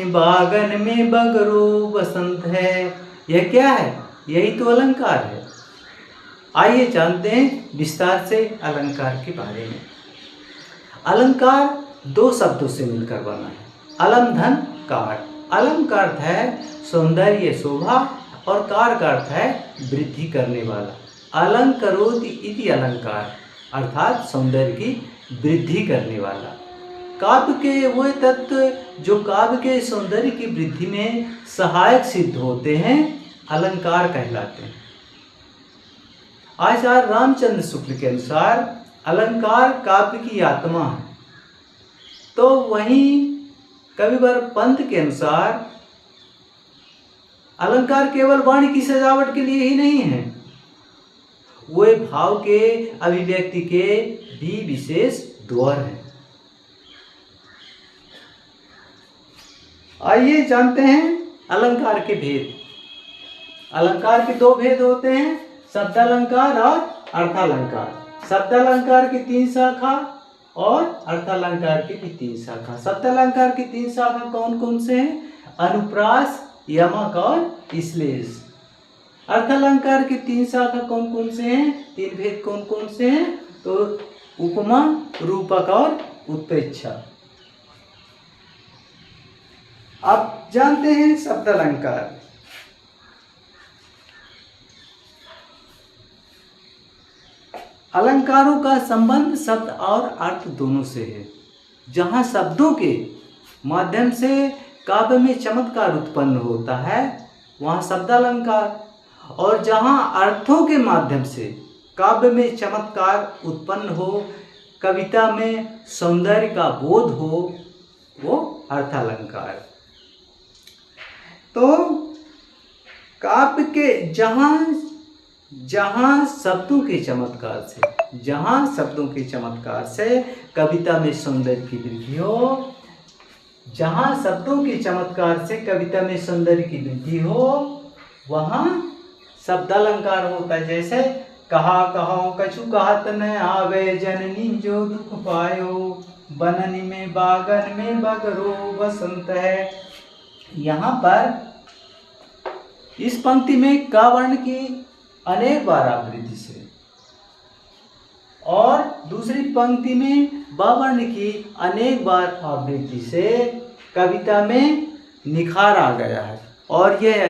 में बागन में बगरो बसंत है। यह क्या है? यही तो अलंकार है। आइए जानते हैं विस्तार से अलंकार के बारे में। अलंकार दो शब्दों से मिलकर बना है, अलम धन कार। अलम का अर्थ है सौंदर्य शोभा और कार का अर्थ है वृद्धि करने वाला। अलंकरोति इति अलंकार अर्थात सौंदर्य की वृद्धि करने वाला। काव्य के वे तत्व जो काव्य के सौंदर्य की वृद्धि में सहायक सिद्ध होते हैं अलंकार कहलाते हैं। आचार्य रामचंद्र शुक्ल के अनुसार अलंकार काव्य की आत्मा है, तो वहीं कविवर पंत के अनुसार अलंकार केवल वाणी की सजावट के लिए ही नहीं है, वे भाव के अभिव्यक्ति के भी विशेष द्वार हैं। आइए जानते हैं अलंकार के भेद। अलंकार के दो भेद होते हैं, शब्दालंकार और अर्थालंकार। शब्दालंकार की 3 शाखा और अर्थालंकार की भी 3 शाखा। शब्दालंकार की 3 शाखा कौन कौन से हैं? अनुप्रास, यमक और श्लेष। अर्थालंकार की 3 शाखा कौन कौन से हैं? 3 भेद कौन कौन से हैं? तो उपमा, रूपक और उत्प्रेक्षा। अब जानते हैं शब्दालंकार। अलंकारों का संबंध शब्द और अर्थ दोनों से है। जहाँ शब्दों के माध्यम से काव्य में चमत्कार उत्पन्न होता है वहाँ शब्दालंकार, और जहाँ अर्थों के माध्यम से काव्य में चमत्कार उत्पन्न हो, कविता में सौंदर्य का बोध हो, वो अर्थालंकार। तो काव्य के जहाँ शब्दों के चमत्कार से कविता में सौंदर्य की वृद्धि हो, जहाँ शब्दों के चमत्कार से कविता में सौंदर्य की वृद्धि हो, वहाँ शब्दालंकार होता है। जैसे कहा कहो कछु कहत न आवे, जननी जो दुख पायो, बननी में बागन में बगरो बसंत है। यहाँ पर इस पंक्ति में का वर्ण की अनेक बार आवृत्ति से और दूसरी पंक्ति में ब वर्ण की अनेक बार आवृत्ति से कविता में निखार आ गया है, और यह